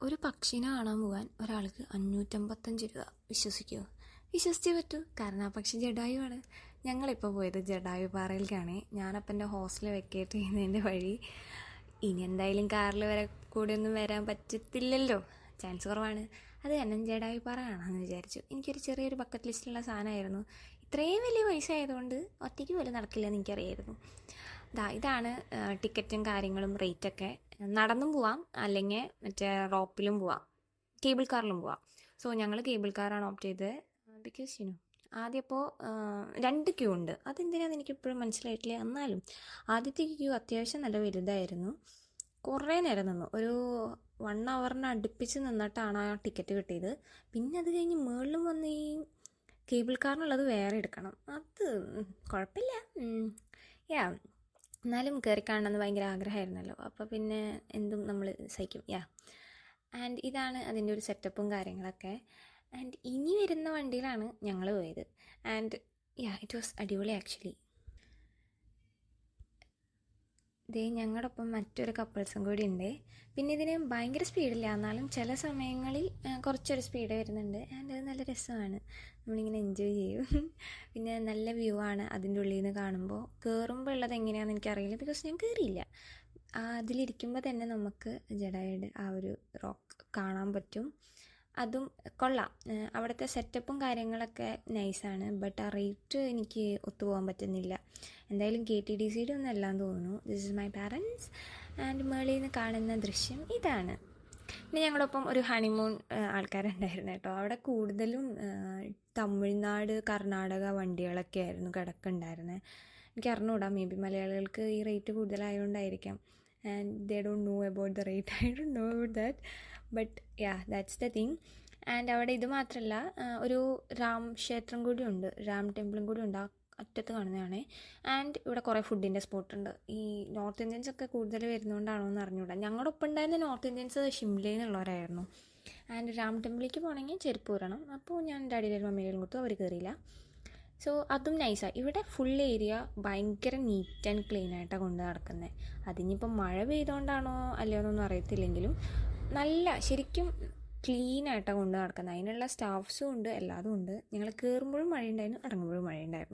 ഒരു പക്ഷിനെ കാണാൻ പോകാൻ ഒരാൾക്ക് 555 രൂപ. വിശ്വസിക്കുമോ? വിശ്വസിച്ചേ പറ്റൂ, കാരണം ആ പക്ഷി ജഡായുവാണ്. ഞങ്ങളിപ്പോൾ പോയത് ജഡായു പാറയിലേക്കാണ്. ഞാനപ്പം എൻ്റെ ഹോസ്റ്റലിൽ വെക്കേറ്റ് ചെയ്യുന്നതിൻ്റെ വഴി. ഇനി എന്തായാലും കാറിൽ വരെ കൂടെ ഒന്നും വരാൻ പറ്റത്തില്ലല്ലോ, ചാൻസ് കുറവാണ്. അത് തന്നെ ജഡായു പാറ കാണാമെന്ന് വിചാരിച്ചു. എനിക്കൊരു ചെറിയൊരു ബക്കറ്റ് ലിസ്റ്റിലുള്ള സാധനമായിരുന്നു. ഇത്രയും വലിയ പൈസ ആയതുകൊണ്ട് ഒറ്റയ്ക്ക് പോലും നടക്കില്ലെന്ന് എനിക്കറിയായിരുന്നു. ഇതാണ് ടിക്കറ്റും കാര്യങ്ങളും റേറ്റൊക്കെ. നടന്നും പോവാം, അല്ലെങ്കിൽ മറ്റേ റോപ്പിലും പോവാം, കേബിൾ കാറിലും പോവാം. സോ ഞങ്ങൾ കേബിൾ കാറാണ് ഓപ്റ്റ് ചെയ്തത്. ബിക്കോസ് ആദ്യം അപ്പോൾ 2 ക്യൂ ഉണ്ട്. അതെന്തിനാണെന്ന് എനിക്കിപ്പോഴും മനസ്സിലായിട്ടില്ല. എന്നാലും ആദ്യത്തെ ക്യൂ അത്യാവശ്യം നല്ല വലുതായിരുന്നു. കുറേ നേരം നിന്നു, ഒരു 1 അവറിന് അടുപ്പിച്ച് നിന്നിട്ടാണ് ആ ടിക്കറ്റ് കിട്ടിയത്. പിന്നെ അത് കഴിഞ്ഞ് മുകളിലും വന്ന് ഈ കേബിൾ കാറിനുള്ളത് വേറെ എടുക്കണം. അത് കുഴപ്പമില്ല, എന്നാലും കയറി കാണണമെന്ന് ഭയങ്കര ആഗ്രഹമായിരുന്നല്ലോ. അപ്പോൾ പിന്നെ എന്തും നമ്മൾ സഹിക്കും. ആൻഡ് ഇതാണ് അതിൻ്റെ ഒരു സെറ്റപ്പും കാര്യങ്ങളൊക്കെ. ആൻഡ് ഇനി വരുന്ന വണ്ടിയിലാണ് ഞങ്ങൾ പോയത്. ആൻഡ് ഇറ്റ് വാസ് അടിപൊളി ആക്ച്വലി. ഞങ്ങളുടെ ഒപ്പം മറ്റൊരു കപ്പിൾസും കൂടി ഉണ്ട്. പിന്നെ ഇതിന് ഭയങ്കര സ്പീഡില്ല, എന്നാലും ചില സമയങ്ങളിൽ കുറച്ചൊരു സ്പീഡ് വരുന്നുണ്ട്. ആൻഡ് അത് നല്ല രസമാണ്, നമ്മളിങ്ങനെ എൻജോയ് ചെയ്യും. പിന്നെ നല്ല വ്യൂ ആണ് അതിൻ്റെ ഉള്ളിൽ നിന്ന് കാണുമ്പോൾ. കയറുമ്പോൾ ഉള്ളത് എങ്ങനെയാണെന്ന് എനിക്കറിയില്ല, ബിക്കോസ് ഞാൻ കയറിയില്ല. അതിലിരിക്കുമ്പോൾ തന്നെ നമുക്ക് ജഡായുടെ ആ ഒരു റോക്ക് കാണാൻ പറ്റും. അതും കൊള്ളാം. അവിടുത്തെ സെറ്റപ്പും കാര്യങ്ങളൊക്കെ നൈസാണ്. ബട്ട് ആ റേറ്റ് എനിക്ക് ഒത്തുപോകാൻ പറ്റുന്നില്ല. എന്തായാലും KTDCയുടെ ഒന്നും അല്ലാന്ന് തോന്നുന്നു. This is my parents. And മേളിൽ നിന്ന് കാണുന്ന ദൃശ്യം ഇതാണ്. പിന്നെ ഞങ്ങളൊപ്പം ഒരു ഹണിമൂൺ ആൾക്കാരുണ്ടായിരുന്നു കേട്ടോ. അവിടെ കൂടുതലും തമിഴ്നാട്, കർണാടക വണ്ടികളൊക്കെ ആയിരുന്നു കിടക്കുന്നുണ്ടായിരുന്നത്. എനിക്ക് അറിഞ്ഞുകൂടാ, മേ ബി മലയാളികൾക്ക് ഈ റേറ്റ് കൂടുതലായതുകൊണ്ടായിരിക്കാം. And they don't know about the rate. I don't know about that, but that's the thing. And അവിടെ ഇത് മാത്രമല്ല, ഒരു രാം ക്ഷേത്രം കൂടി ഉണ്ട്, രാം ടെമ്പിളും കൂടി ഉണ്ട്, ആ അറ്റത്ത് കാണുന്നതാണ്. ആൻഡ് ഇവിടെ കുറേ ഫുഡിൻ്റെ സ്പോട്ടുണ്ട്. ഈ നോർത്ത് ഇന്ത്യൻസ് ഒക്കെ കൂടുതൽ വരുന്നതുകൊണ്ടാണോ എന്ന് അറിഞ്ഞുകൂടാ. ഞങ്ങളുടെ ഒപ്പം ഉണ്ടായിരുന്ന നോർത്ത് ഇന്ത്യൻസ് ഷിംലയിൽ നിന്നുള്ളവരായിരുന്നു. ആൻഡ് രാം ടെമ്പിളിലേക്ക് പോകണമെങ്കിൽ ചെരുപ്പ് ഊരണം. അപ്പോൾ ഞാൻ ഡാഡിയിലും മമ്മിയിലും കൊടുത്തു, അവർ കയറിയില്ല. സോ അതും നൈസാണ്. ഇവിടെ ഫുൾ ഏരിയ ഭയങ്കര നീറ്റ് ആൻഡ് ക്ലീൻ ആയിട്ടാണ് കൊണ്ട് നടക്കുന്നത്. അതിനിപ്പം മഴ പെയ്തുകൊണ്ടാണോ അല്ലയോ എന്നൊന്നും അറിയത്തില്ലെങ്കിലും നല്ല ശരിക്കും ക്ലീനായിട്ടാണ് കൊണ്ട് നടക്കുന്നത്. അതിനുള്ള സ്റ്റാഫ്സും ഉണ്ട്, എല്ലാതും ഉണ്ട്. ഞങ്ങൾ കയറുമ്പോഴും മഴയുണ്ടായിരുന്നു, ഇറങ്ങുമ്പോഴും മഴയുണ്ടായിരുന്നു.